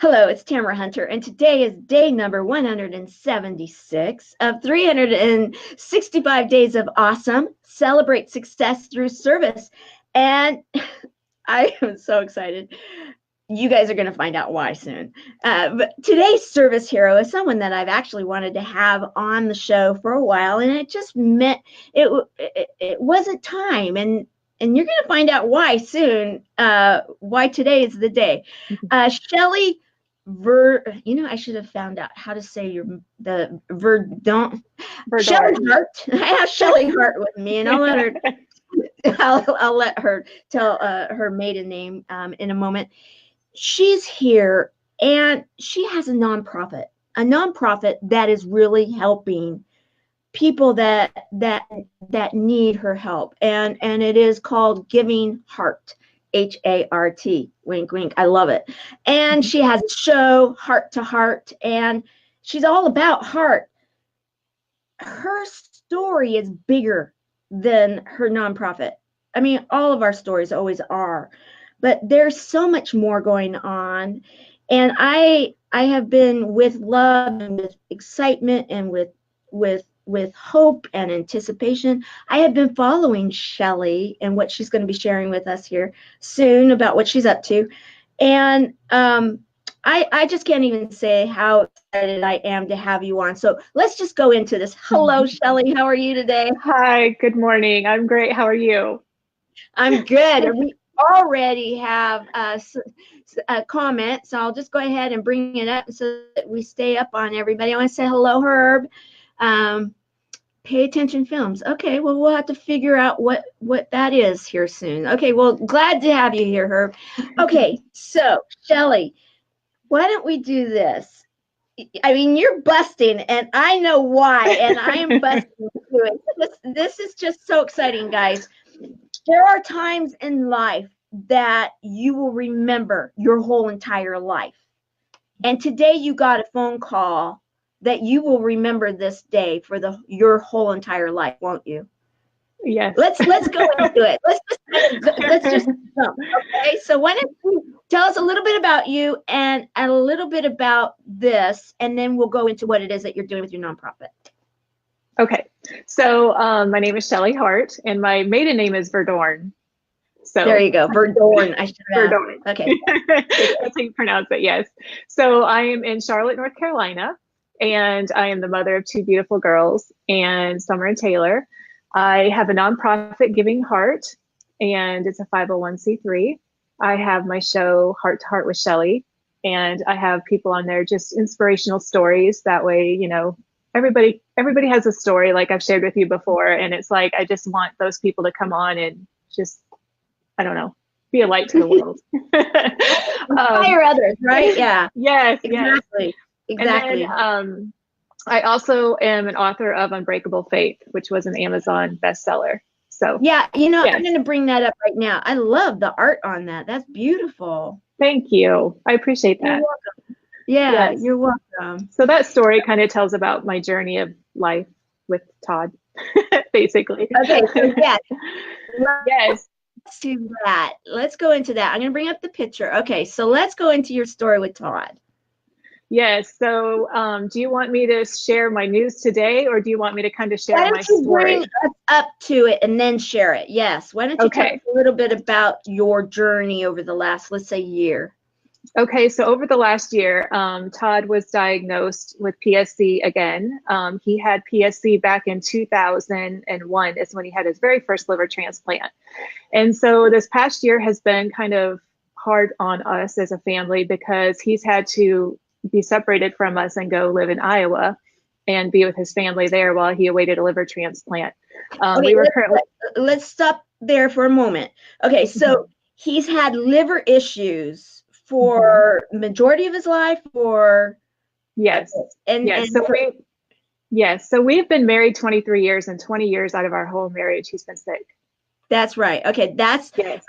Hello, it's Tamara Hunter, and today is day number 176 of 365 days of awesome. Celebrate success through service. And I am so excited. You guys are going to find out why soon. But today's service hero is someone that I've actually wanted to have on the show for a while, and it just meant it wasn't time. And you're going to find out why soon, why today is the day. Shelly I should have found out how to say the Verdon. Shelly Hart. I have Shelly Hart with me, and I'll let her tell her maiden name in a moment. She's here, and she has a nonprofit that is really helping people that need her help, and it is called Giving Heart. Hart, wink, wink. I love it. And she has a show, Heart to Heart, and she's all about heart. Her story is bigger than her nonprofit. I mean, all of our stories always are, but there's so much more going on. And I have been with love and with excitement and with hope and anticipation. I have been following Shelly and what she's going to be sharing with us here soon about what she's up to. And I just can't even say how excited I am to have you on. So let's just go into this. Hello, Shelly. How are you today? Hi, good morning. I'm great. How are you? I'm good. And we already have a comment, so I'll just go ahead and bring it up so that we stay up on everybody. I want to say hello, Herb. Pay attention films. Okay, well, we'll have to figure out what that is here soon. Okay, well, glad to have you here, Herb. Okay, so Shelly, why don't we do this? I mean, you're busting, and I know why, and I am busting too. This is just so exciting, guys. There are times in life that you will remember your whole entire life. And today you got a phone call that you will remember this day for your whole entire life, won't you? Yes. Let's go into it. Let's just jump. Okay. So why don't you tell us a little bit about you and a little bit about this, and then we'll go into what it is that you're doing with your nonprofit. Okay. So my name is Shelly Hart, and my maiden name is Verdoorn. So there you go, Verdoorn. I should have. Verdoorn. Okay. That's how you pronounce it. Yes. So I am in Charlotte, North Carolina, and I am the mother of two beautiful girls, and Summer and Taylor. I have a nonprofit, Giving Heart, and it's a 501c3. I have my show, Heart to Heart with Shelly, and I have people on there, just inspirational stories. That way, you know, everybody has a story, like I've shared with you before, and it's like I just want those people to come on and just, I don't know, be a light to the world. Inspire others, right? Yeah. Yes. Exactly. Yes. Exactly. And then, I also am an author of Unbreakable Faith, which was an Amazon bestseller. So yeah, you know, yes. I'm going to bring that up right now. I love the art on that. That's beautiful. Thank you. I appreciate that. You're welcome. Yeah, yes. You're welcome. So that story kind of tells about my journey of life with Todd, basically. Okay, so yes. Yes. Let's do that. Let's go into that. I'm going to bring up the picture. Okay, so let's go into your story with Todd. Yes. So do you want me to share my news today, or do you want me to kind of share my story? Why don't you bring us up to it and then share it? Yes. Why don't you tell us a little bit about your journey over the last, let's say, year? Okay. So over the last year, Todd was diagnosed with PSC again. He had PSC back in 2001 is when he had his very first liver transplant. And so this past year has been kind of hard on us as a family because he's had to be separated from us and go live in Iowa and be with his family there while he awaited a liver transplant. Okay, let's stop there for a moment. Okay, so he's had liver issues for majority of his life, or yes, so we've been married 23 years, and 20 years out of our whole marriage he's been sick. That's right. Okay, that's yes.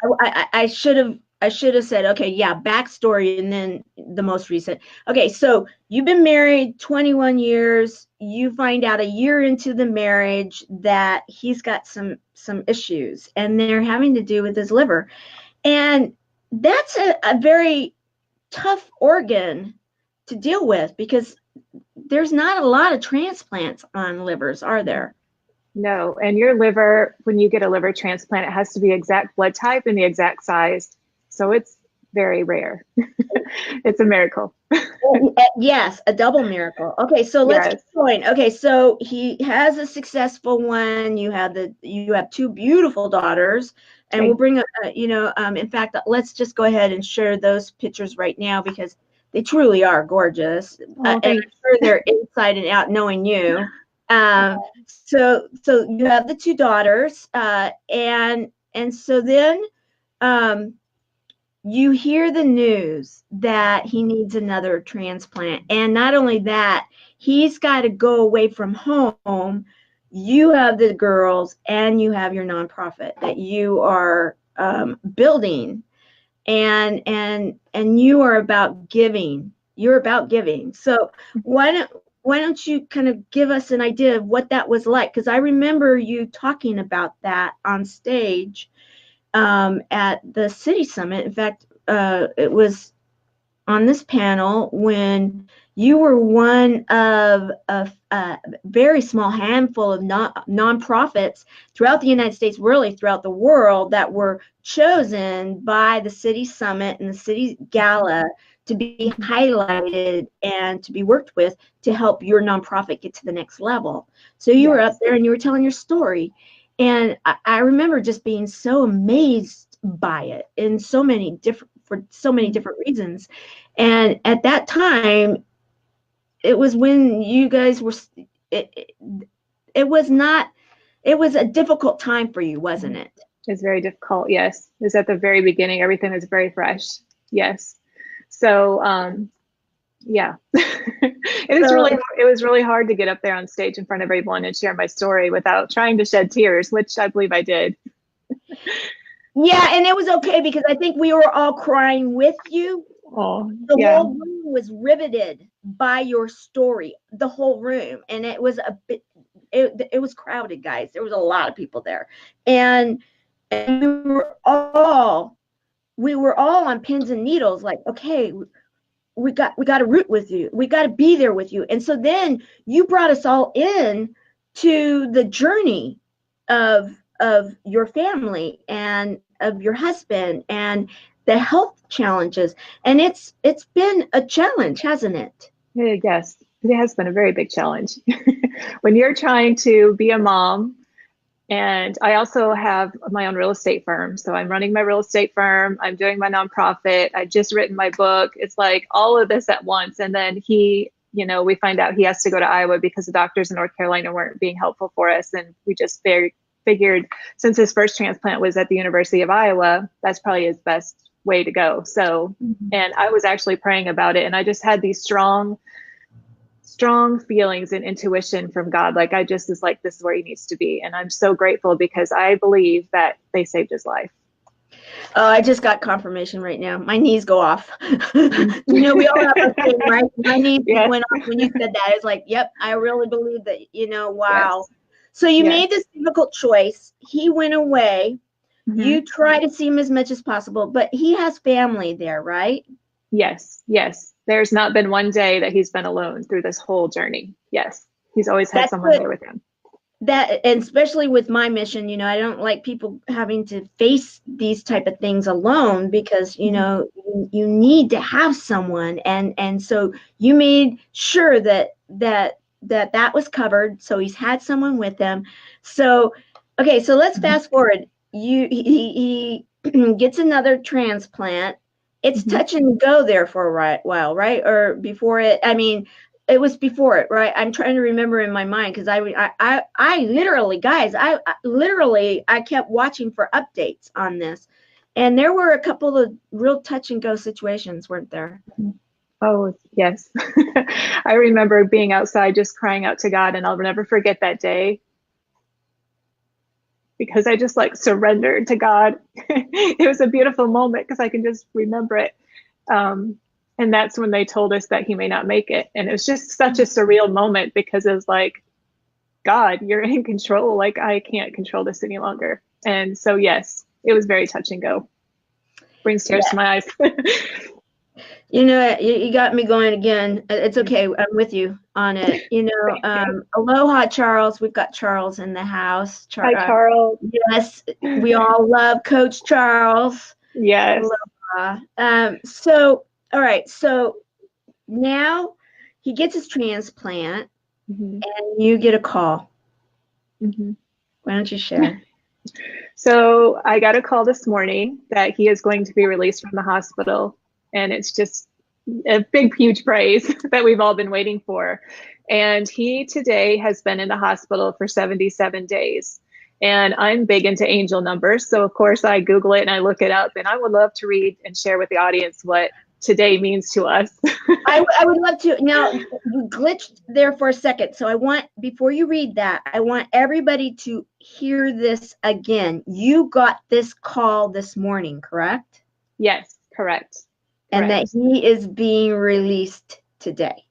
I should have said, okay, yeah, backstory and then the most recent. Okay, so you've been married 21 years. You find out a year into the marriage that he's got some issues, and they're having to do with his liver. And that's a very tough organ to deal with, because there's not a lot of transplants on livers, are there? No, and your liver, when you get a liver transplant, it has to be exact blood type and the exact size. So it's very rare. It's a miracle. Yes, a double miracle. Okay, so let's keep Yes. going. Okay, so he has a successful one. You have two beautiful daughters, and we'll Right. bring in fact, let's just go ahead and share those pictures right now, because they truly are gorgeous, Oh, and I'm thanks. sure they're inside and out knowing you. So you have the two daughters, and so then um you hear the news that he needs another transplant. And not only that, he's got to go away from home. You have the girls and you have your nonprofit that you are building, and you are about giving. You're about giving. So why don't you kind of give us an idea of what that was like? Because I remember you talking about that on stage at the city summit. In fact, it was on this panel when you were one of a very small handful of nonprofits throughout the United States, really throughout the world, that were chosen by the city summit and the city gala to be highlighted and to be worked with to help your nonprofit get to the next level. So you were up Yes. there and you were telling your story. And I remember just being so amazed by it in for so many different reasons. And at that time, it was when you guys were, it, it was not, it was a difficult time for you, wasn't it? It's very difficult. Yes. It's at the very beginning. Everything is very fresh. Yes. So, yeah, So, it was really hard to get up there on stage in front of everyone and share my story without trying to shed tears, which I believe I did. yeah, and it was okay because I think we were all crying with you. Oh, The yeah. whole room was riveted by your story, the whole room. And it was a bit, it was crowded, guys. There was a lot of people there. And we were all on pins and needles, like, okay, we got to root with you. We got to be there with you. And so then you brought us all in to the journey of your family and of your husband and the health challenges. And it's been a challenge, hasn't it? Yes, it has been a very big challenge. When you're trying to be a mom, and I also have my own real estate firm. So I'm running my real estate firm. I'm doing my nonprofit. I've just written my book. It's like all of this at once. And then we find out he has to go to Iowa because the doctors in North Carolina weren't being helpful for us. And we just figured since his first transplant was at the University of Iowa, that's probably his best way to go. So, and I was actually praying about it. And I just had these strong feelings and intuition from God. Like I just was like, this is where he needs to be. And I'm so grateful because I believe that they saved his life. Oh, I just got confirmation right now. My knees go off. We all have a thing, right? My knees Yes. went off when you said that. It's like, yep, I really believe that, wow. Yes. So you Yes. made this difficult choice. He went away. Mm-hmm. You try to see him as much as possible, but he has family there, right? Yes. Yes. There's not been one day that he's been alone through this whole journey. Yes. He's always had That's someone good. there with him. And especially with my mission, I don't like people having to face these type of things alone, because you need to have someone, and so you made sure that was covered, so he's had someone with him. So okay, so let's fast forward. He gets another transplant. It's touch and go there for a while, right? Or before it, I mean, it was before it, right? I'm trying to remember in my mind, because I literally, guys, I kept watching for updates on this, and there were a couple of real touch and go situations, weren't there? Oh, yes. I remember being outside just crying out to God, and I'll never forget that day because I just like surrendered to God. It was a beautiful moment because I can just remember it. And that's when they told us that he may not make it. And it was just such a surreal moment because it was like, God, you're in control. Like, I can't control this any longer. And so, yes, it was very touch and go. Brings tears to my eyes. You got me going again. It's okay. I'm with you on it. Thank you. Aloha, Charles. We've got Charles in the house. Hi, Charles. Yes, we all love Coach Charles. Yes. Aloha. So, all right. So now he gets his transplant, Mm-hmm. and you get a call. Mm-hmm. Why don't you share? So I got a call this morning that he is going to be released from the hospital, and it's just a big, huge praise that we've all been waiting for. And he today has been in the hospital for 77 days. And I'm big into angel numbers. So, of course, I Google it and I look it up. And I would love to read and share with the audience what today means to us. I would love to. Now, you glitched there for a second. So before you read that, I want everybody to hear this again. You got this call this morning, correct? Yes, correct. And that he is being released today.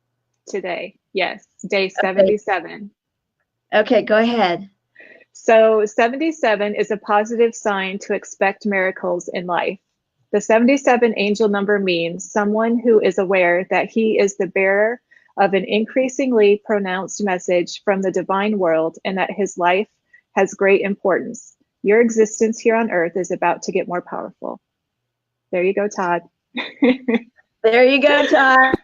Today, yes, day 77. Okay, go ahead. So 77 is a positive sign to expect miracles in life. The 77 angel number means someone who is aware that he is the bearer of an increasingly pronounced message from the divine world and that his life has great importance. Your existence here on earth is about to get more powerful. There you go, Todd. There you go, Todd.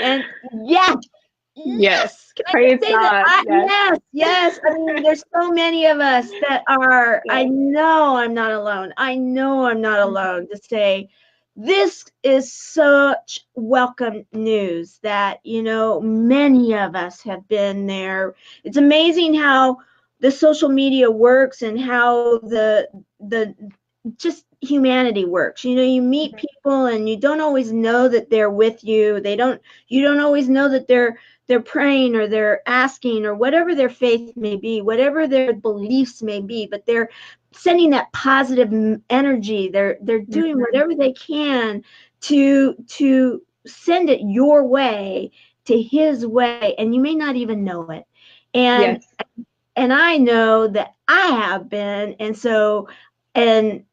And yes. Can Praise I say God. that? Yes. I mean, there's so many of us that are, I know I'm not alone. I know I'm not alone to say this is such welcome news that, many of us have been there. It's amazing how the social media works and how the just humanity works. You meet people and you don't always know that they're with you. You don't always know that they're praying or they're asking or whatever their faith may be, whatever their beliefs may be, but they're sending that positive energy. They're doing whatever they can to send it your way, to his way, and you may not even know it. And I know that I have been, and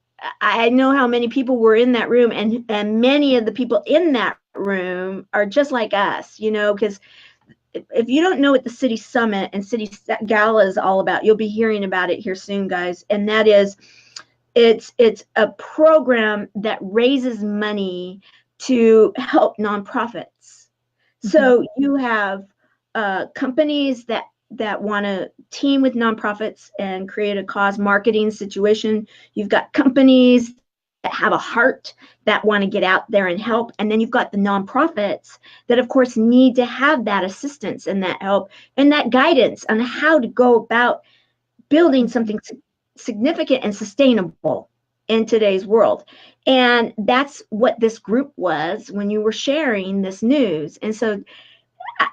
I know how many people were in that room, and many of the people in that room are just like us, because if you don't know what the City Summit and City Gala is all about, you'll be hearing about it here soon, guys. And that is, it's a program that raises money to help nonprofits. So you have companies that want to team with nonprofits and create a cause marketing situation. You've got companies that have a heart that want to get out there and help. And then you've got the nonprofits that, of course, need to have that assistance and that help and that guidance on how to go about building something significant and sustainable in today's world. And that's what this group was when you were sharing this news. And so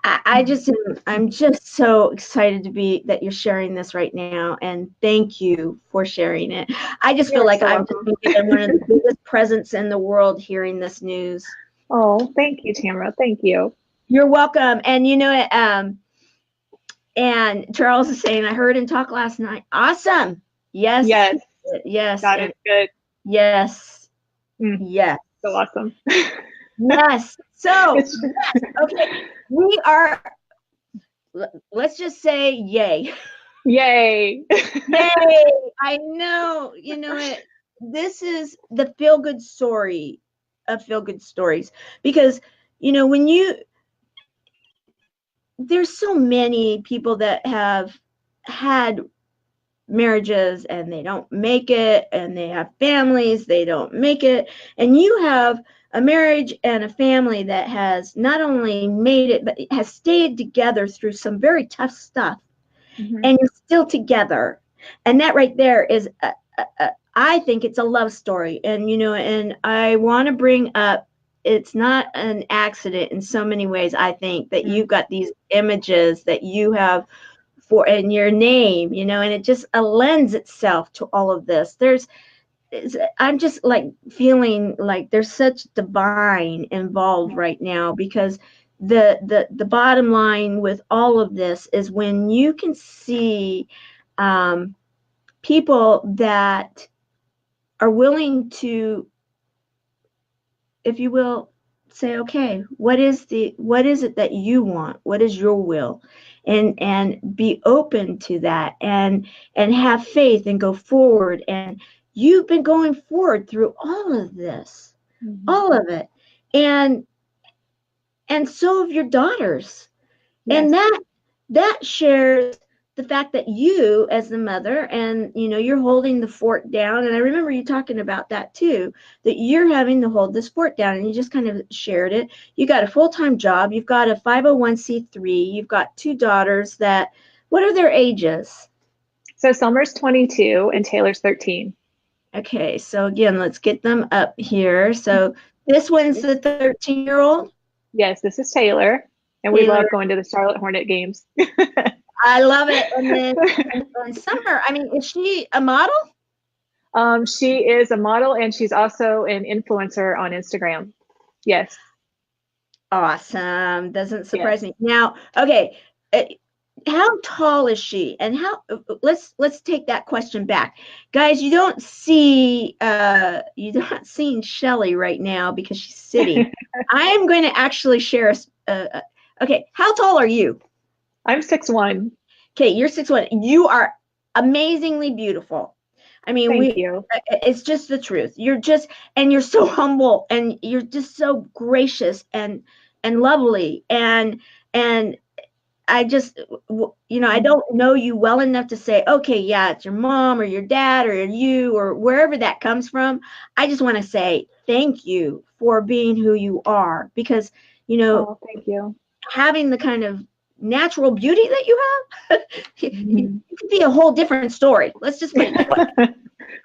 I'm just so excited that you're sharing this right now, and thank you for sharing it. I just feel like I'm just one of the biggest presents in the world hearing this news. Oh, thank you, Tamara. Thank you. You're welcome. And and Charles is saying, I heard him talk last night. Awesome. Yes. That is good. Yes. Yes. So awesome. Yes. So, okay, let's just say yay. Yay. Yay. I know, this is the feel-good story of feel-good stories, because, there's so many people that have had marriages and they don't make it, and they have families, they don't make it, and you have a marriage and a family that has not only made it, but has stayed together through some very tough stuff, and you're still together. And that right there is, I think it's a love story. And, and I want to bring up, it's not an accident in so many ways, I think, that you've got these images that you have in your name, and it just lends itself to all of this. I'm just like feeling like there's such divine involved right now, because the bottom line with all of this is when you can see people that are willing to if you will, say, okay, what is it that you want? What is your will? And be open to that, and have faith and go forward. And you've been going forward through all of this, all of it. And so have your daughters. Yes. And that shares the fact that you, as the mother, and you're holding the fort down. And I remember you talking about that too, that you're having to hold this fort down, and you just kind of shared it. You got a full-time job, you've got a 501c3, you've got two daughters what are their ages? So Summer's 22 and Taylor's 13. Okay, so again, let's get them up here. So this one's the 13-year-old. Yes, this is Taylor, and we love going to the Charlotte Hornet games. I love it. And then Summer, I mean, is she a model? She is a model, and she's also an influencer on Instagram. Yes. Awesome. Doesn't surprise me. Now, okay, how tall is she? And let's take that question back. Guys, you're not seeing Shelly right now because she's sitting. I am going to actually share okay, how tall are you? I'm 6'1". Okay, you're 6'1". You are amazingly beautiful. I mean, Thank you. It's just the truth. And you're so humble, and you're just so gracious and lovely. And I just, I don't know you well enough to say, okay, yeah, it's your mom or your dad or you or wherever that comes from. I just want to say thank you for being who you are, because, thank you. Having the kind of natural beauty that you have, it could be a whole different story. Let's just put it that way.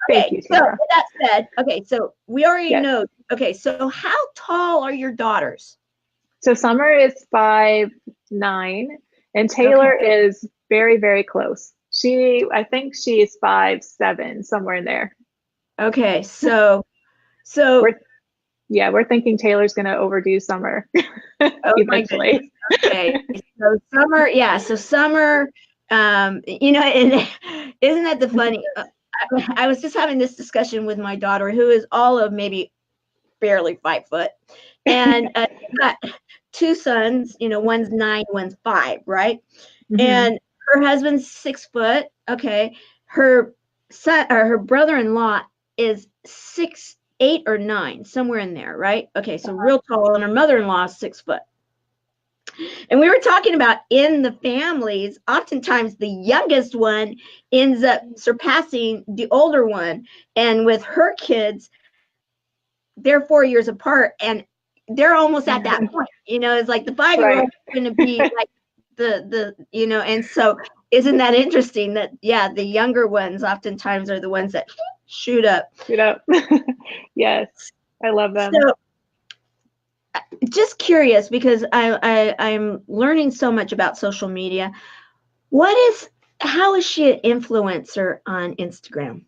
Thank you, so with that said, okay, so we already know. Okay, so how tall are your daughters? So Summer is 5'9", and Taylor is very, very close. I think she is 5'7", somewhere in there. Okay, so we're thinking Taylor's going to overdo Summer eventually. Okay, so Summer, and isn't that the funny? I was just having this discussion with my daughter, who is all of maybe barely 5 foot, and got two sons. One's 9, one's 5, right? Mm-hmm. And her husband's 6 foot. Okay, her son or her brother-in-law is 6, 8 or 9, somewhere in there, right? Okay, so real tall, and her mother-in-law is 6 foot. And we were talking about in the families, oftentimes the youngest one ends up surpassing the older one. And with her kids, they're 4 years apart, and they're almost at that point. It's like the 5-year-old is going to be like the and so isn't that interesting that, the younger ones oftentimes are the ones that shoot up. Yes, I love them. So, just curious, because I'm learning so much about social media. How is she an influencer on Instagram?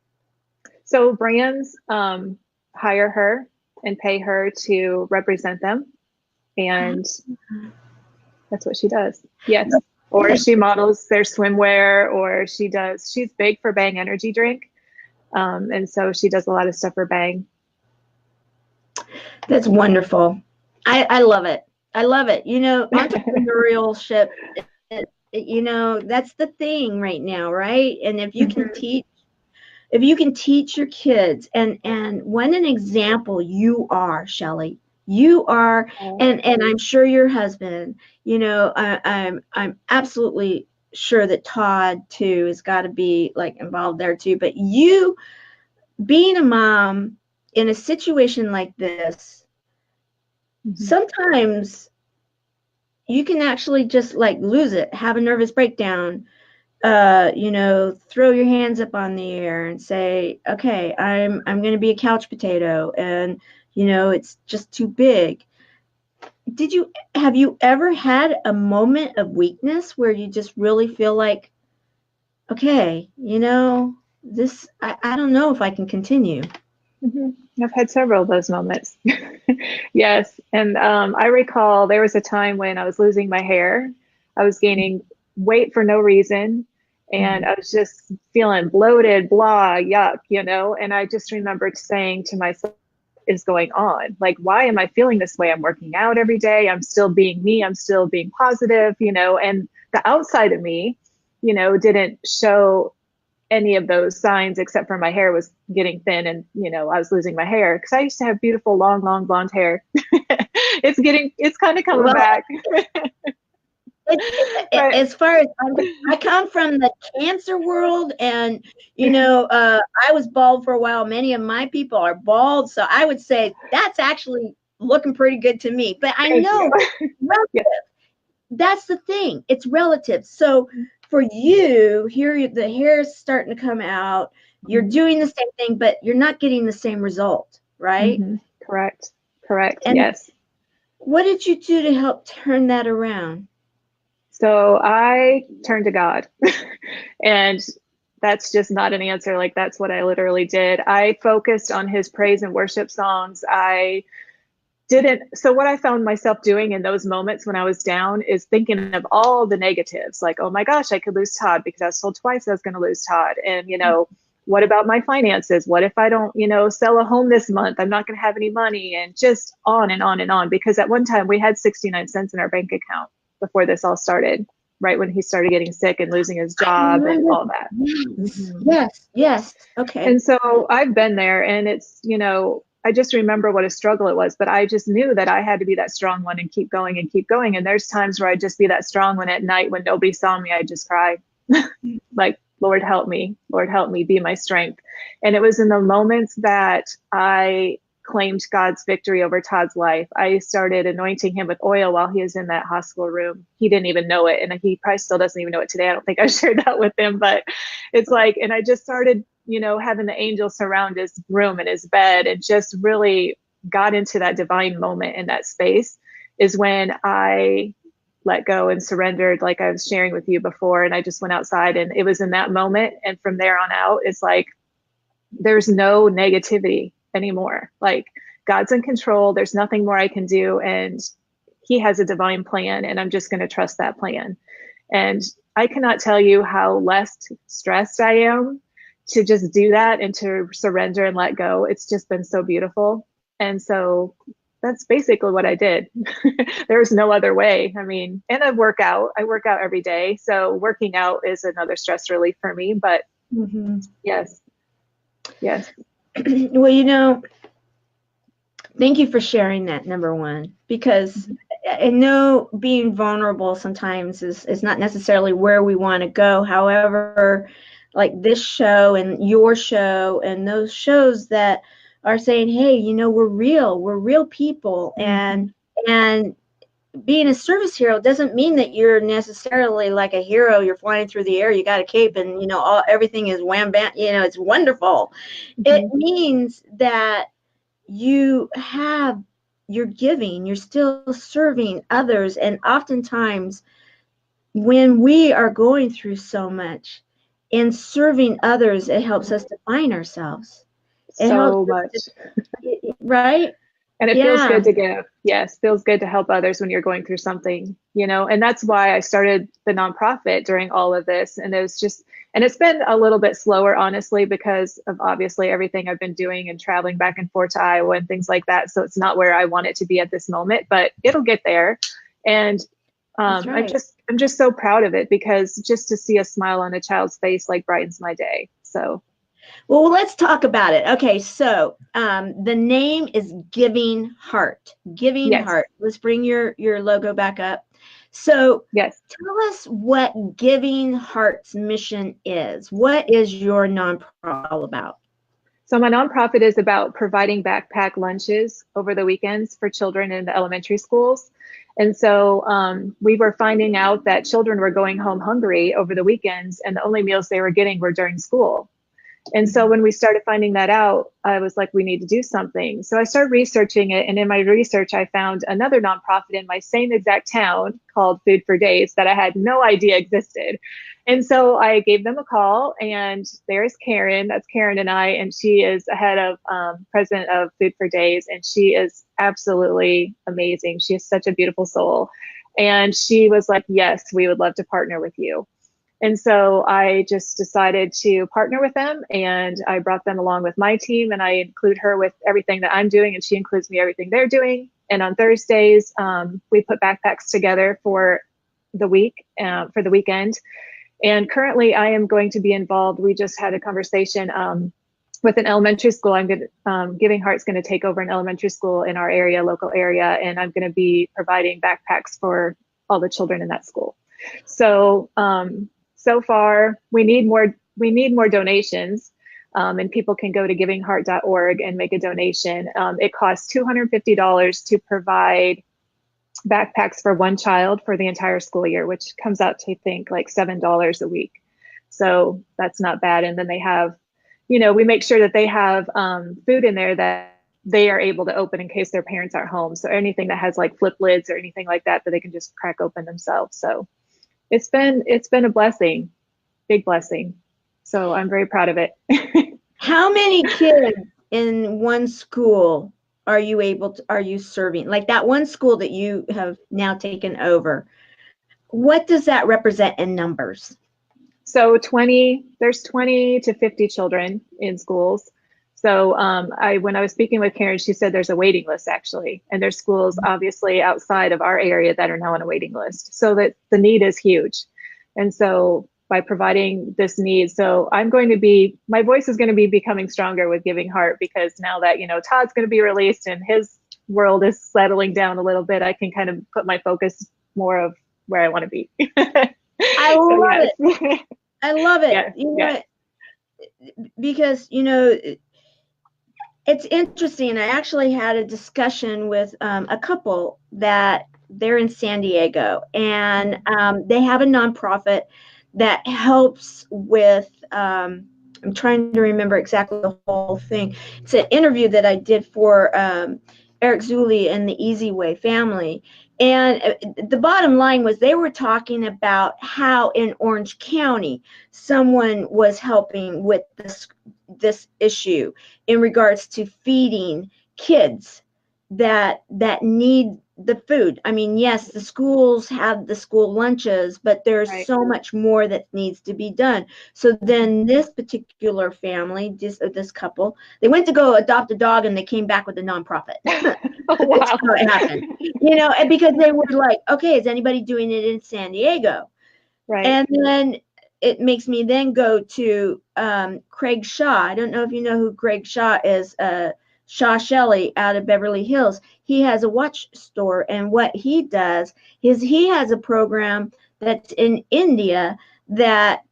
So brands hire her and pay her to represent them, and that's what she does. Yes. Or she models their swimwear, or she's big for Bang energy drink. And so she does a lot of stuff for Bang. That's wonderful. I love it. I love it. Entrepreneurship, that's the thing right now, right? And if you can teach your kids, and what an example you are, Shelly. You are, and I'm sure your husband, I'm absolutely sure that Todd too has got to be like involved there too. But you being a mom in a situation like this, sometimes you can actually just like lose it, have a nervous breakdown, throw your hands up on the air and say, okay, I'm going to be a couch potato, and it's just too big. Have you ever had a moment of weakness where you just really feel like, okay, this, I don't know if I can continue? I've had several of those moments. Yes. And I recall there was a time when I was losing my hair. I was gaining weight for no reason. And I was just feeling bloated, blah, yuck, and I just remembered saying to myself, is going on? Like, why am I feeling this way? I'm working out every day. I'm still being me. I'm still being positive, and the outside of me, didn't show any of those signs except for my hair was getting thin and, I was losing my hair because I used to have beautiful, long blonde hair. It's kind of coming back. As far as I come from the cancer world, and I was bald for a while. Many of my people are bald, so I would say that's actually looking pretty good to me. But I know relative. Yes. That's the thing; it's relative. So for you, here the hair is starting to come out. You're doing the same thing, but you're not getting the same result, right? Mm-hmm. Correct. And yes. What did you do to help turn that around? So I turned to God, and that's just not an answer. Like, that's what I literally did. I focused on his praise and worship songs. So what I found myself doing in those moments when I was down is thinking of all the negatives, like, oh my gosh, I could lose Todd because I was told twice I was going to lose Todd. And, what about my finances? What if I don't, sell a home this month? I'm not going to have any money, and just on and on and on. Because at one time we had 69 cents in our bank account before this all started, right when he started getting sick and losing his job and all that. Yes. Okay. And so I've been there, and it's, I just remember what a struggle it was, but I just knew that I had to be that strong one and keep going and keep going. And there's times where I'd just be that strong one at night when nobody saw me. I'd just cry like, Lord, help me, be my strength. And it was in the moments that I claimed God's victory over Todd's life. I started anointing him with oil while he was in that hospital room. He didn't even know it. And he probably still doesn't even know it today. I don't think I shared that with him, but it's like, and I just started, having the angels surround his room and his bed, and just really got into that divine moment in that space is when I let go and surrendered, like I was sharing with you before. And I just went outside, and it was in that moment. And from there on out, it's like, there's no negativity anymore. Like, God's in control. There's nothing more I can do. And he has a divine plan, and I'm just going to trust that plan. And I cannot tell you how less stressed I am to just do that and to surrender and let go. It's just been so beautiful. And so that's basically what I did. There's no other way. I mean, and I work out every day. So working out is another stress relief for me, but yes. Well, thank you for sharing that, number one, because I know being vulnerable sometimes is not necessarily where we want to go. However, like this show and your show and those shows that are saying, hey, we're real people, and being a service hero doesn't mean that you're necessarily like a hero. You're flying through the air, you got a cape, and everything is wham bam, it's wonderful. It means that you're giving, you're still serving others. And oftentimes when we are going through so much in serving others, it helps us define ourselves. So much. Right? And it feels good to give. Yes, feels good to help others when you're going through something, and that's why I started the nonprofit during all of this. And it's been a little bit slower, honestly, because of obviously everything I've been doing and traveling back and forth to Iowa and things like that. So it's not where I want it to be at this moment, but it'll get there. And right. I'm just so proud of it, because just to see a smile on a child's face like brightens my day. So. Well, let's talk about it. Okay, so the name is Giving Heart. Giving Heart. Let's bring your logo back up. So tell us what Giving Heart's mission is. What is your nonprofit all about? So my nonprofit is about providing backpack lunches over the weekends for children in the elementary schools. And so we were finding out that children were going home hungry over the weekends, and the only meals they were getting were during school. And so when we started finding that out, I was like, we need to do something. So I started researching it. And in my research, I found another nonprofit in my same exact town called Food for Days that I had no idea existed. And so I gave them a call, and there's Karen. That's Karen and I. And she is the head of president of Food for Days. And she is absolutely amazing. She is such a beautiful soul. And she was like, yes, we would love to partner with you. And so I just decided to partner with them, and I brought them along with my team, and I include her with everything that I'm doing, and she includes me everything they're doing. And on Thursdays, we put backpacks together for the week, for the weekend. And currently I am going to be involved. We just had a conversation with an elementary school. Giving Heart's going to take over an elementary school in our area, local area, and I'm going to be providing backpacks for all the children in that school. So so far we need more donations, and people can go to givingheart.org and make a donation. It costs $250 to provide backpacks for one child for the entire school year, which comes out to, I think, like $7 a week. So that's not bad. And then they have, we make sure that they have food in there that they are able to open in case their parents aren't home. So anything that has like flip lids or anything like that they can just crack open themselves. So it's been a blessing, big blessing. So I'm very proud of it. How many kids in one school are you serving? Like that one school that you have now taken over, what does that represent in numbers? So there's 20 to 50 children in schools. So when I was speaking with Karen, she said there's a waiting list actually, and there's schools obviously outside of our area that are now on a waiting list. So that the need is huge. And so by providing this need, so my voice is going to be becoming stronger with Giving Heart, because now that, Todd's going to be released and his world is settling down a little bit, I can kind of put my focus more of where I want to be. I love it. I love it. Yeah, because, it's interesting. I actually had a discussion with a couple that they're in San Diego, and they have a nonprofit that helps with, I'm trying to remember exactly the whole thing. It's an interview that I did for Eric Zuley and the Easy Way family. And the bottom line was they were talking about how in Orange County someone was helping with this issue in regards to feeding kids that need the food. I mean, yes, the schools have the school lunches, but there's right. so much more that needs to be done. So then this particular family, this couple, they went to go adopt a dog and they came back with a nonprofit. Oh, wow. That's how it happened. And because they were like, okay, is anybody doing it in San Diego? Right. And then it makes me then go to Craig Shaw. I don't know if you know who Craig Shaw is. Shaw Shelly out of Beverly Hills. He has a watch store, and what he does is he has a program that's in India that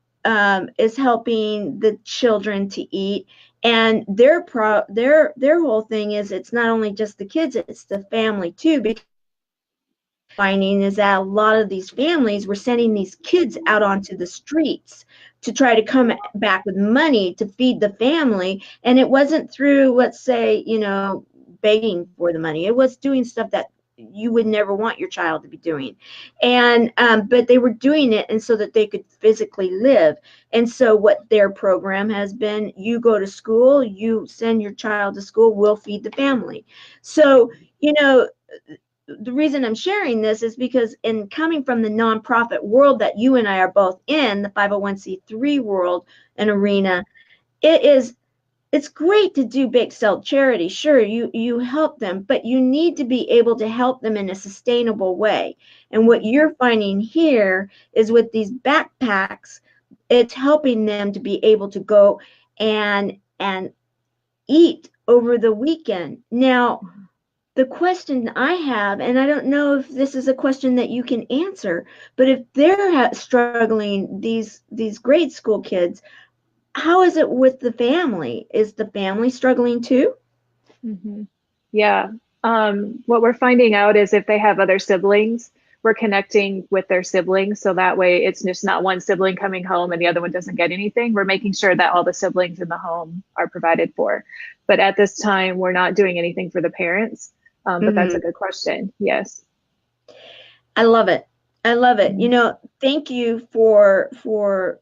is helping the children to eat. And their whole thing is it's not only just the kids, it's the family too. Because finding is that a lot of these families were sending these kids out onto the streets to try to come back with money to feed the family. And it wasn't through, let's say, begging for the money. It was doing stuff that you would never want your child to be doing. And but they were doing it and so that they could physically live. And so what their program has been, you go to school, you send your child to school, we'll feed the family. So, the reason I'm sharing this is because in coming from the nonprofit world that you and I are both in, the 501c3 world and arena, it's great to do bake sale charity. Sure, you help them, but you need to be able to help them in a sustainable way. And what you're finding here is with these backpacks, it's helping them to be able to go and eat over the weekend. Now, the question I have, and I don't know if this is a question that you can answer, but if they're struggling, these grade school kids, how is it with the family? Is the family struggling too? Mm-hmm. Yeah. What we're finding out is if they have other siblings, we're connecting with their siblings. So that way it's just not one sibling coming home and the other one doesn't get anything. We're making sure that all the siblings in the home are provided for. But at this time, we're not doing anything for the parents. But that's a good question. Yes. I love it. I love it. Thank you for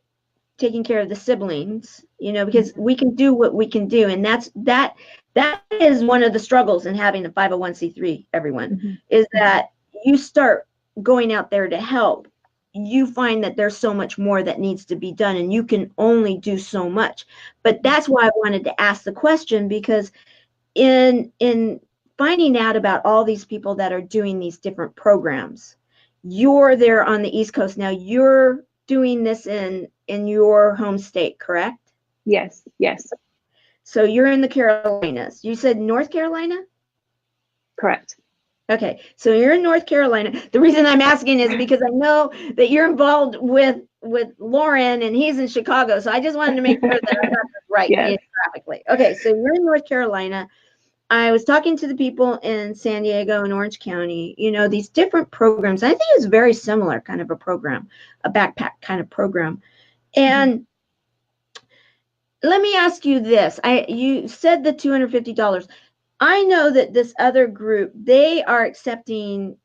taking care of the siblings, because we can do what we can do. And that is one of the struggles in having a 501c3, everyone, is that you start going out there to help. you find that there's so much more that needs to be done, and you can only do so much. But that's why I wanted to ask the question, because in finding out about all these people that are doing these different programs, you're there on the East Coast now. You're doing this in your home state, correct? Yes, yes. So you're in the Carolinas. You said North Carolina? Correct. Okay, so you're in North Carolina. The reason I'm asking is because I know that you're involved with Lauren, and he's in Chicago. So I just wanted to make sure that I got this right Yes. geographically. Okay, so you're in North Carolina. I was talking to the people in San Diego and Orange County, these different programs. I think it's very similar kind of a program, a backpack kind of program. And let me ask you this. You said the $250. I know that this other group, they are accepting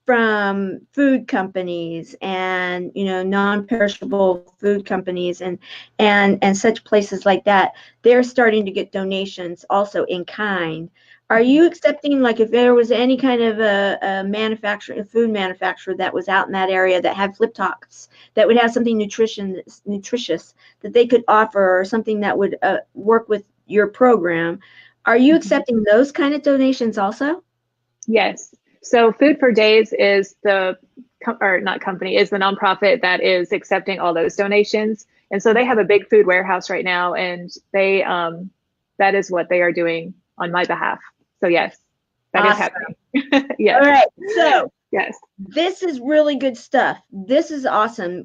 from food companies and non-perishable food companies and such places like that. They're starting to get donations also in kind. Are you accepting, like, if there was any kind of a food manufacturer that was out in that area that had flip tops that would have something nutritious that they could offer, or something that would work with your program? Are you accepting those kind of donations also? Yes. So Food for Days is the nonprofit that is accepting all those donations. And so they have a big food warehouse right now, and they that is what they are doing on my behalf. So yes, that is happening. Yes. All right. So yes, this is really good stuff. This is awesome.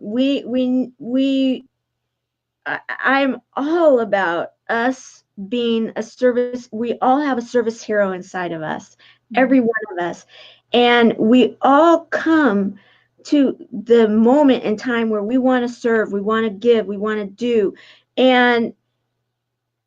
I'm all about us being a service. We all have a service hero inside of us, every one of us. And we all come to the moment in time where we want to serve, we want to give, we want to do. And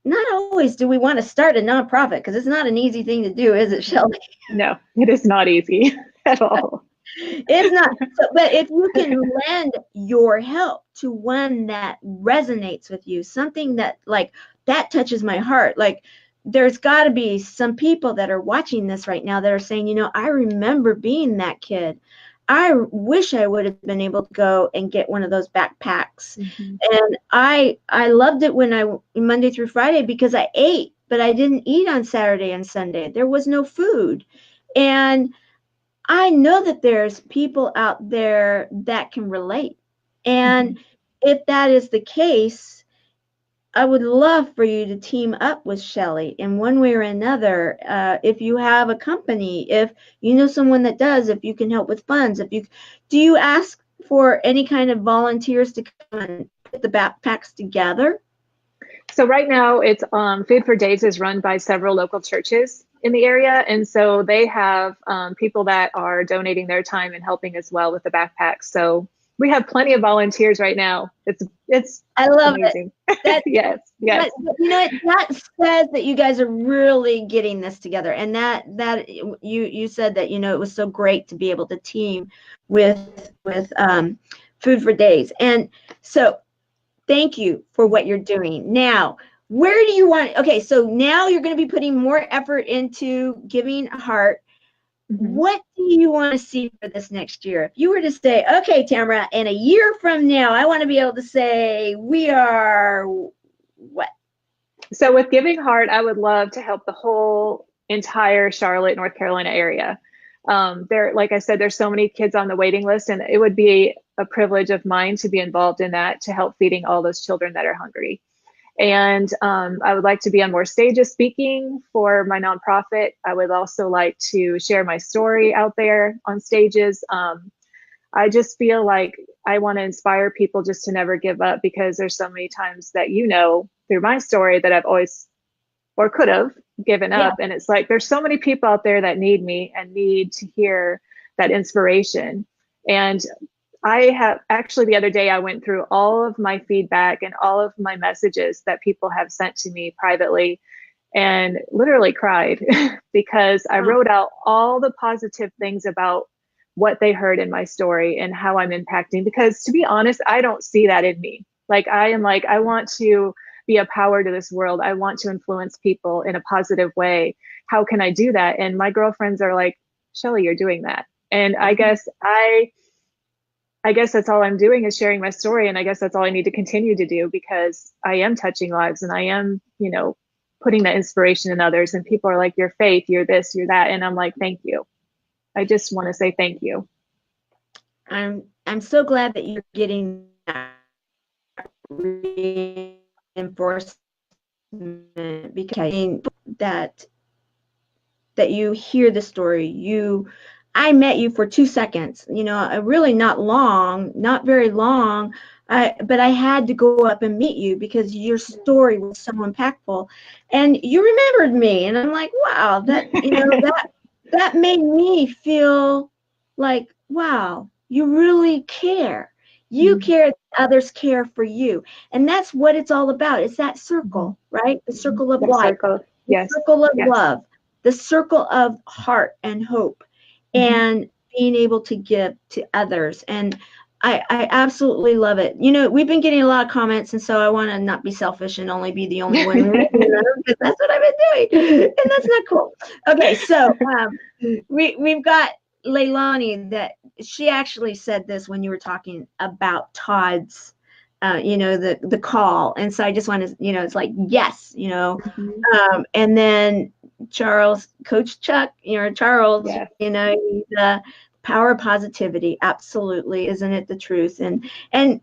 not always do we want to start a nonprofit, because it's not an easy thing to do, is it, Shelly? No, it is not easy at all. It's not. But if you can lend your help to one that resonates with you, something that, like, that touches my heart. Like, there's got to be some people that are watching this right now that are saying, I remember being that kid. I wish I would have been able to go and get one of those backpacks. And I loved it when Monday through Friday, because I ate, but I didn't eat on Saturday and Sunday. There was no food. And I know that there's people out there that can relate. And if that is the case, I would love for you to team up with Shelly in one way or another. If you have a company, if you know someone that does, if you can help with funds, do you ask for any kind of volunteers to come and put the backpacks together? So right now, it's Food for Days is run by several local churches in the area, and so they have people that are donating their time and helping as well with the backpacks. So we have plenty of volunteers right now. It's I love amazing. It. Yes. But, that says that you guys are really getting this together, and that you said that it was so great to be able to team with Food for Days, and so thank you for what you're doing. Now, where do you want? Okay, so now you're going to be putting more effort into Giving Heart. What do you want to see for this next year? If you were to say, okay, Tamara, in a year from now, I want to be able to say we are what? So with Giving Heart, I would love to help the whole entire Charlotte, North Carolina area. Like I said, there's so many kids on the waiting list, and it would be a privilege of mine to be involved in that, to help feeding all those children that are hungry. And I would like to be on more stages speaking for my nonprofit. I would also like to share my story out there on stages. I just feel like I want to inspire people just to never give up, because there's so many times that, through my story, that I've always, or could have, given up. And it's like, there's so many people out there that need me and need to hear that inspiration. And I have actually, the other day, I went through all of my feedback and all of my messages that people have sent to me privately, and literally cried because I wrote out all the positive things about what they heard in my story and how I'm impacting. Because to be honest, I don't see that in me. Like, I want to be a power to this world. I want to influence people in a positive way. How can I do that? And my girlfriends are like, Shelly, you're doing that. And I guess I guess that's all I'm doing is sharing my story. And I guess that's all I need to continue to do, because I am touching lives and I am, putting that inspiration in others. And people are like, "Your faith, you're this, you're that." And I'm like, "Thank you. I just want to say thank you." I'm so glad that you're getting that reinforcement, because that you hear the story. I met you for 2 seconds, really not long, not very long. But I had to go up and meet you because your story was so impactful, and you remembered me, and I'm like, wow, that made me feel like, wow, you really care. You care that others care for you, and that's what it's all about. It's that circle, right? The circle of That life, circle. the Yes. circle of Yes. love, the circle of heart and hope, and being able to give to others. And I absolutely love it. We've been getting a lot of comments, and so I want to not be selfish and only be the only one reading them, because that's what I've been doing, and that's not cool. Okay, so we've got Leilani, that she actually said this when you were talking about Todd's the call. And so I just want to, it's like, yes, and then Charles, Coach Chuck, Charles, Yes. he's power of positivity. Absolutely. Isn't it the truth? And I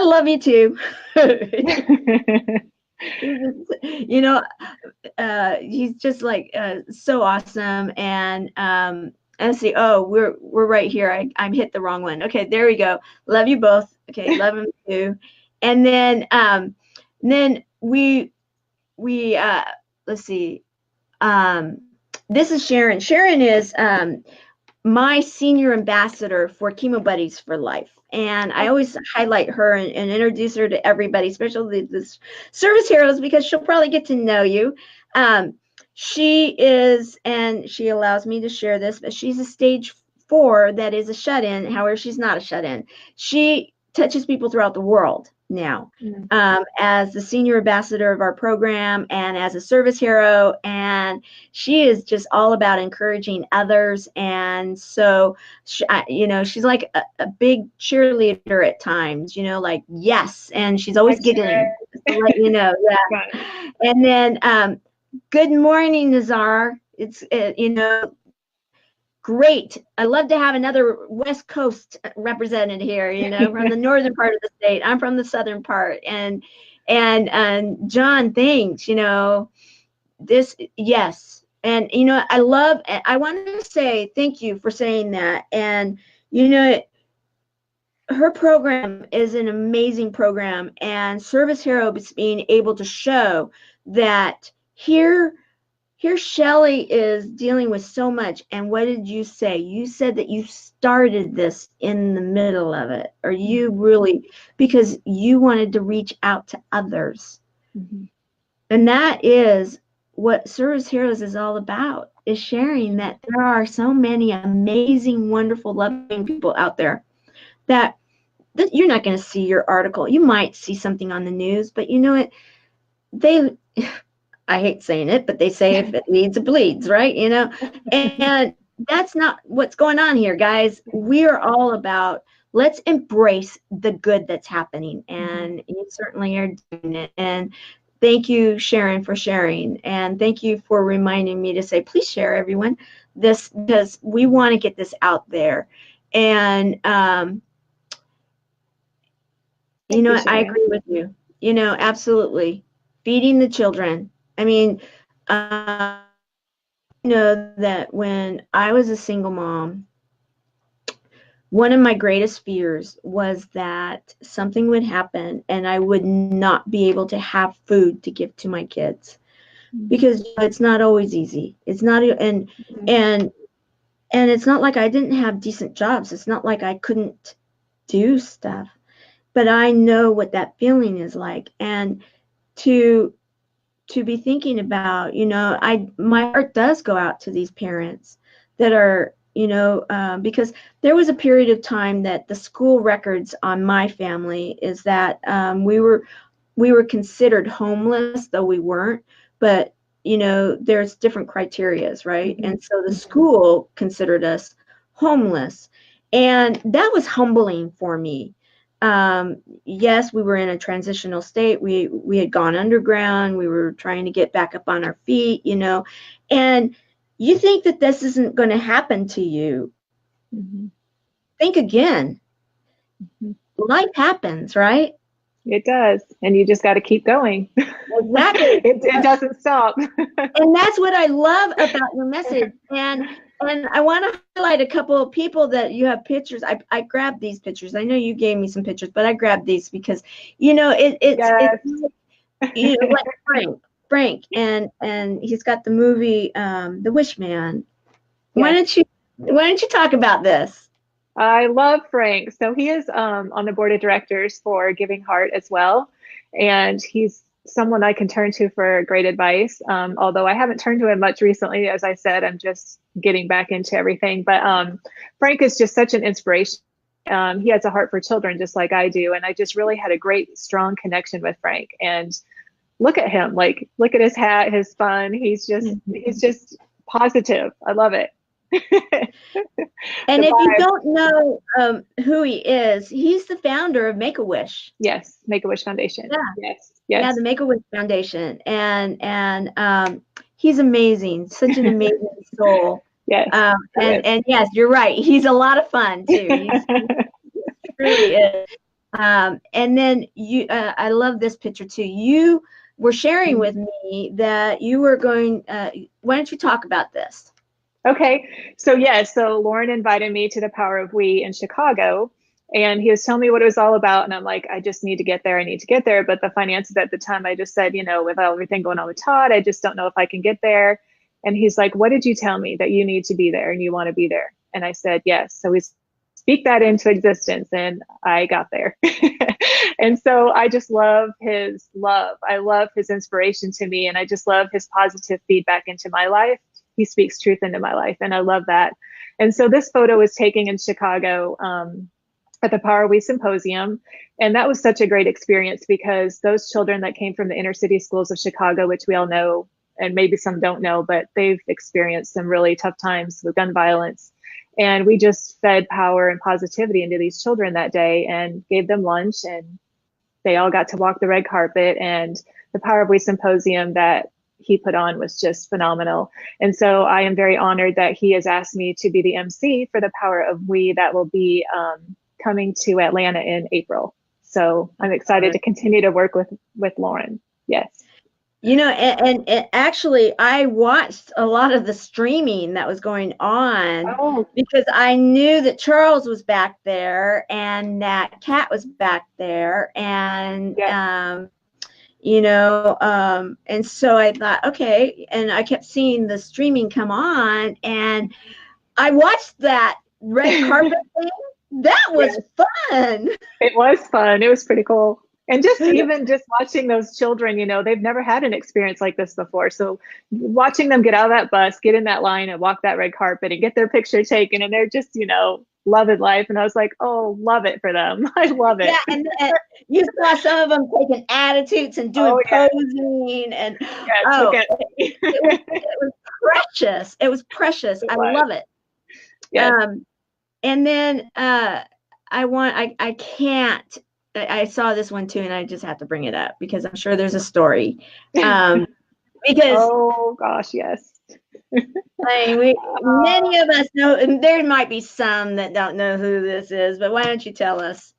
love you too. He's just like so awesome. And let's see. Oh, we're right here. I'm hit the wrong one. Okay, there we go. Love you both. Okay, love him too. And then we let's see. This is Sharon. Sharon is my senior ambassador for Chemo Buddies for Life. And I always highlight her and introduce her to everybody, especially the service heroes, because she'll probably get to know you. She is, and she allows me to share this, but she's a stage 4 that is a shut-in. However, she's not a shut-in. She touches people throughout the world now, as the senior ambassador of our program and as a service hero. And she is just all about encouraging others. And so, she's like a big cheerleader at times, like, yes. And she's always giggling, to let you know. Yeah. And then, good morning, Nazar. It's, great. I love to have another West Coast represented here, from the northern part of the state. I'm from the southern part. And John, thanks, this, yes. And, I want to say thank you for saying that. And, her program is an amazing program, and Service Hero is being able to show that here Shelly is dealing with so much. And what did you say? You said that you started this in the middle of it, or you really, because you wanted to reach out to others. And that is what Service Heroes is all about, is sharing that there are so many amazing, wonderful, loving people out there that you're not going to see your article. You might see something on the news, but you know what? I hate saying it, but they say if it leads, it bleeds, right? And that's not what's going on here, guys. We are all about, let's embrace the good that's happening. And you certainly are doing it. And thank you, Sharon, for sharing. And thank you for reminding me to say, please share, everyone, this, because we want to get this out there. And, I agree with you, absolutely. Feeding the children. I mean, that when I was a single mom, one of my greatest fears was that something would happen and I would not be able to have food to give to my kids, because it's not always easy. It's not, and it's not like I didn't have decent jobs. It's not like I couldn't do stuff, but I know what that feeling is like. And to be thinking about, my heart does go out to these parents that are, because there was a period of time that the school records on my family is that we were considered homeless, though we weren't. But there's different criterias, right? And so the school considered us homeless. And that was humbling for me. Yes, we were in a transitional state. We had gone underground. We were trying to get back up on our feet, and you think that this isn't going to happen to you. Mm-hmm. Think again. Mm-hmm. Life happens, right? It does. And you just got to keep going. Exactly. It doesn't stop. And that's what I love about your message. And I want to highlight a couple of people that you have pictures. I grabbed these pictures. I know you gave me some pictures, but I grabbed these because, it's like Frank, and he's got the movie, The Wish Man. Yes. Why don't you talk about this? I love Frank. So he is on the board of directors for Giving Heart as well. And he's someone I can turn to for great advice. Although I haven't turned to him much recently. As I said, I'm just getting back into everything. But Frank is just such an inspiration. He has a heart for children just like I do. And I just really had a great, strong connection with Frank. And look at him, look at his hat, his fun. He's just positive. I love it. And if you don't know who he is, he's the founder of Make-A-Wish. Yes, Make-A-Wish Foundation. Yeah. Yes. Yeah, the Make-A-Wish Foundation, and he's amazing, such an amazing soul. Yes. And yes, you're right. He's a lot of fun too. He really is. And then I love this picture too. You were sharing with me that you were going. Why don't you talk about this? Okay. So Lauren invited me to the Power of We in Chicago, and he was telling me what it was all about. And I'm like, I just need to get there. I need to get there. But the finances at the time, I just said, with everything going on with Todd, I just don't know if I can get there. And he's like, what did you tell me? That you need to be there and you want to be there? And I said, yes. So we speak that into existence, and I got there. And so I just love his love. I love his inspiration to me, and I just love his positive feedback into my life. He speaks truth into my life, and I love that. And so this photo was taken in Chicago at the Power We Symposium. And that was such a great experience because those children that came from the inner city schools of Chicago, which we all know, and maybe some don't know, but they've experienced some really tough times with gun violence. And we just fed power and positivity into these children that day and gave them lunch, and they all got to walk the red carpet. And the Power of We Symposium that he put on was just phenomenal. And so I am very honored that he has asked me to be the MC for the Power of We that will be coming to Atlanta in April. So I'm excited to continue to work with Lauren. Yes. And actually, I watched a lot of the streaming that was going on because I knew that Charles was back there and that Kat was back there, and and so I thought, okay, and I kept seeing the streaming come on, and I watched that red carpet thing. That was fun. It was fun. It was pretty cool. And even watching those children, they've never had an experience like this before. So watching them get out of that bus, get in that line and walk that red carpet and get their picture taken, and they're just, loving life. And I was like, oh, love it for them. I love it. Yeah, and you saw some of them taking attitudes and doing posing, and it was precious. It was precious. I love it. Yeah. And then I can't. I saw this one too, and I just have to bring it up because I'm sure there's a story. Because oh gosh, yes. Many of us know, and there might be some that don't know who this is, but why don't you tell us?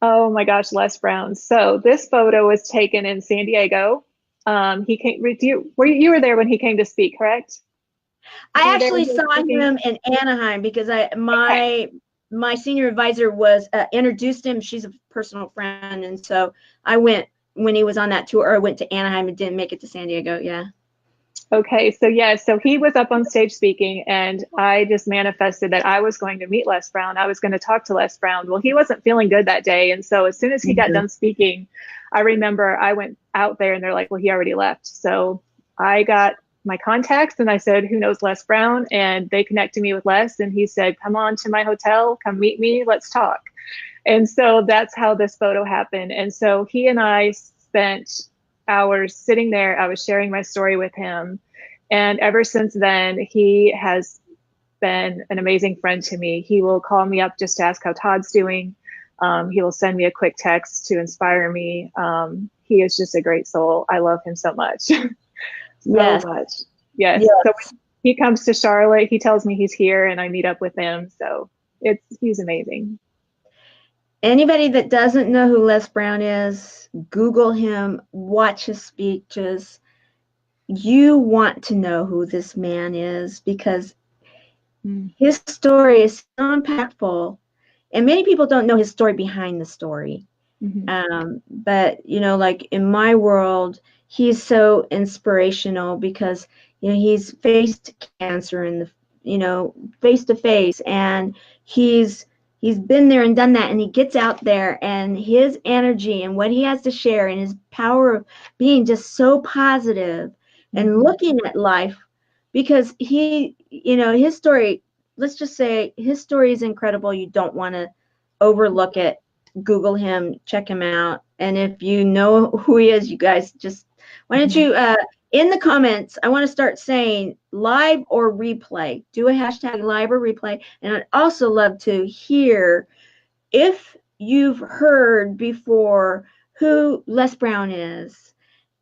Oh my gosh, Les Brown. So this photo was taken in San Diego. He came. You were there when he came to speak, correct? I actually saw him in Anaheim because my senior advisor was introduced him. She's a personal friend, and so I went when he was on that tour. I went to Anaheim and didn't make it to San Diego. Yeah. Okay, so he was up on stage speaking, and I just manifested that I was going to meet Les Brown. I was going to talk to Les Brown. Well, he wasn't feeling good that day, and so as soon as he got done speaking, I remember I went out there, and they're like, well, he already left. So I got my contacts, and I said, who knows Les Brown? And they connected me with Les, and he said, come on to my hotel, come meet me, let's talk. And so that's how this photo happened. And so he and I spent hours sitting there. I was sharing my story with him. And ever since then, he has been an amazing friend to me. He will call me up just to ask how Todd's doing. He will send me a quick text to inspire me. He is just a great soul. I love him so much. So Yes. much. Yes. Yes. So when he comes to Charlotte, he tells me he's here and I meet up with him. So he's amazing. Anybody that doesn't know who Les Brown is, Google him, watch his speeches. You want to know who this man is because his story is so impactful. And many people don't know his story behind the story. But, you know, like in my world, he's so inspirational because, you know, he's faced cancer in the, you know, face to face, and he's been there and done that, and he gets out there, and his energy and what he has to share and his power of being just so positive and looking at life, because he, you know, his story, let's just say his story is incredible. You don't want to overlook it. Google him, check him out. And if you know who he is, you guys just, why don't you, in the comments, I want to start saying live or replay. Do a hashtag live or replay. And I'd also love to hear if you've heard before who Les Brown is.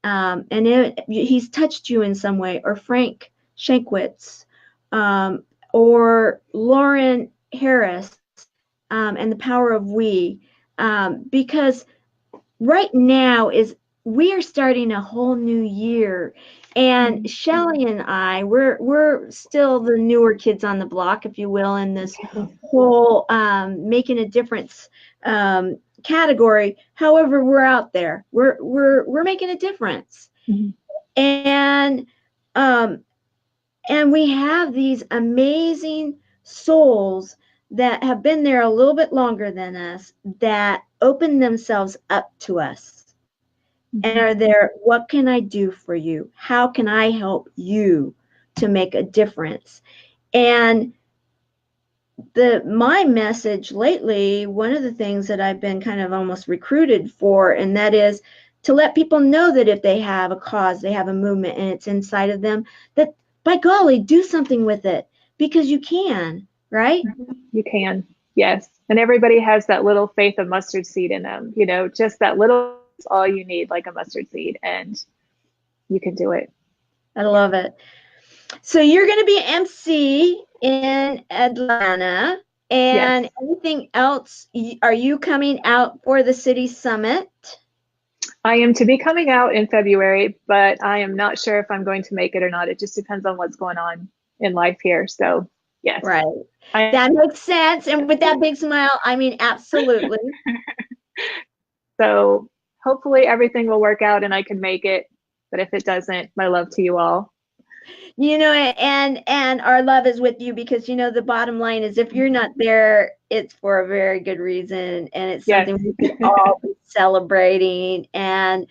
And if he's touched you in some way, or Frank Shankwitz, or Lauren Harris, and the power of we. Because right now we are starting a whole new year, and Shelly and I, we're still the newer kids on the block, if you will, in this whole making a difference category. However, we're out there. We're making a difference, and we have these amazing souls that have been there a little bit longer than us, that open themselves up to us and are there. What can I do for you? How can I help you to make a difference? And my message lately, one of the things that I've been kind of almost recruited for, and that is to let people know that if they have a cause, they have a movement, and it's inside of them, that by golly, do something with it, because you can. Right? You can, yes. And everybody has that little faith of mustard seed in them, you know, just that little is all you need, like a mustard seed, and you can do it. I love it. So you're going to be MC in Atlanta, and yes. Anything else? Are you coming out for the City Summit? I am to be coming out in February, but I am not sure if I'm going to make it or not. It just depends on what's going on in life here. So yes. Right. That makes sense. And with that big smile, I mean, absolutely. So hopefully everything will work out and I can make it. But if it doesn't, my love to you all. You know, and our love is with you, because, you know, the bottom line is if you're not there, it's for a very good reason. And it's something we can all be celebrating. And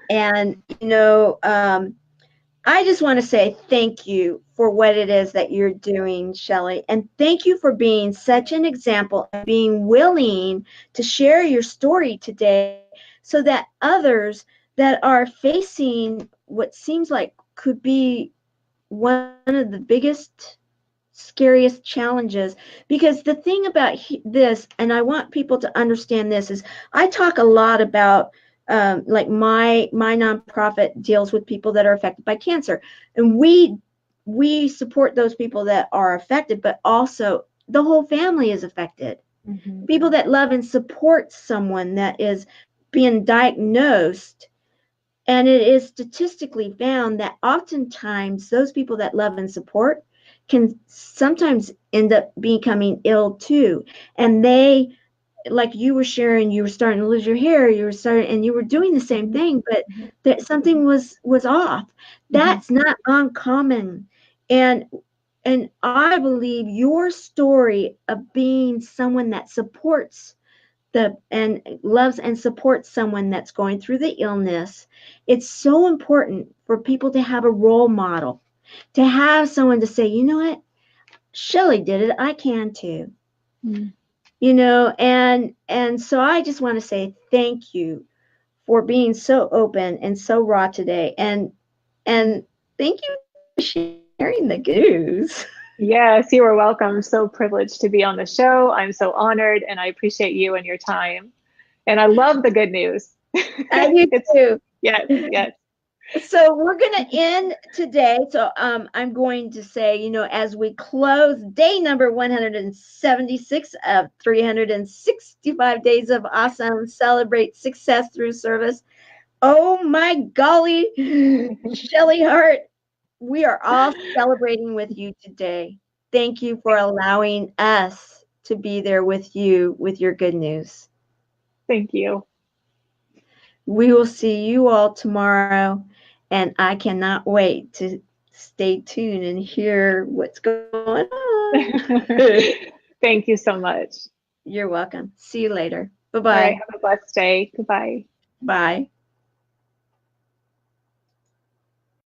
you know, I just want to say thank you for what it is that you're doing, Shelly. And thank you for being such an example and being willing to share your story today, so that others that are facing what seems like could be one of the biggest, scariest challenges. Because the thing about this, and I want people to understand this, is I talk a lot about like my nonprofit deals with people that are affected by cancer, and we support those people that are affected, but also the whole family is affected. People that love and support someone that is being diagnosed. And it is statistically found that oftentimes those people that love and support can sometimes end up becoming ill too. And they, like you were sharing, you were starting to lose your hair, and you were doing the same thing, but that something was off. That's not uncommon. And I believe your story of being someone that supports and loves and supports someone that's going through the illness, it's so important for people to have a role model, to have someone to say, you know what, Shelly did it, I can too. You know, and so I just want to say thank you for being so open and so raw today, and thank you for sharing the goose. Yes, you are welcome. I'm so privileged to be on the show. I'm so honored, and I appreciate you and your time. And I love the good news. I do It's too. yes, yes. So we're going to end today. So I'm going to say, as we close day number 176 of 365 days of awesome, celebrate success through service. Oh my golly, Shelly Hart, we are all celebrating with you today. Thank you for allowing us to be there with you with your good news. Thank you. We will see you all tomorrow, and I cannot wait to stay tuned and hear what's going on. Thank you so much. You're welcome. See you later. All right, Bye-bye. have a blessed day. Goodbye. Bye.